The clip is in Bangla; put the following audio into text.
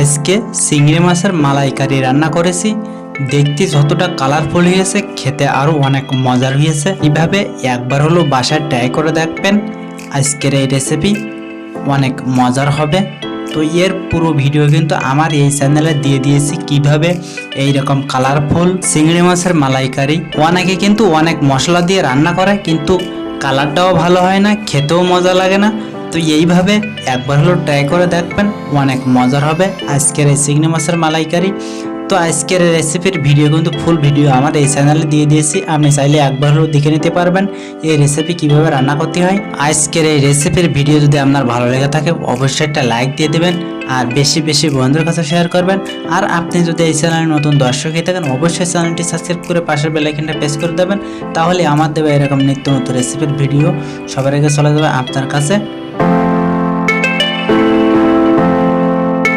আজকে চিংড়ি মাছের মালাইকারি রান্না করেছি। দেখতে যতটা কালারফুল হয়েছে খেতে আরো অনেক মজার হয়েছে। এইভাবে একবার হলো বাসায় ট্রাই করে দেখবেন। আজকের এই রেসিপি অনেক মজার হবে। তো এর পুরো ভিডিও কিন্তু আমার এই চ্যানেলে দিয়ে দিয়েছি কিভাবে এই রকম কালারফুল চিংড়ি মাছের মালাইকারি। অনেকে কিন্তু অনেক মশলা দিয়ে রান্না করে কিন্তু কালারটাও ভালো হয় না, খেতেও মজা লাগে না। তো এইভাবে একবার হলো ট্রাই করে দেখবেন, অনেক মজার হবে আজকের এই চিংড়ি মাছের মালাইকারি। তো আজকের রেসিপির ভিডিও কিন্তু ফুল ভিডিও আমার এই চ্যানেলে দিয়ে দিয়েছি, আপনি চাইলে একবার হলেও দেখে নিতে পারবেন এই রেসিপি কিভাবে রান্না করতে হয়। আজকের এই রেসিপির ভিডিও যদি আপনার ভালো লেগে থাকে অবশ্যই একটা লাইক দিয়ে দেবেন আর বেশি বেশি বন্ধুদের কাছে শেয়ার করবেন। আর আপনি যদি এই চ্যানেলে নতুন দর্শক হয়ে থাকেন অবশ্যই চ্যানেলটি সাবস্ক্রাইব করে পাশের বেল আইকনটা প্রেস করে দেবেন, তাহলে আমার দেওয়া এরকম নিত্য নতুন রেসিপির ভিডিও সবার আগে চলে যাবে আপনার কাছে।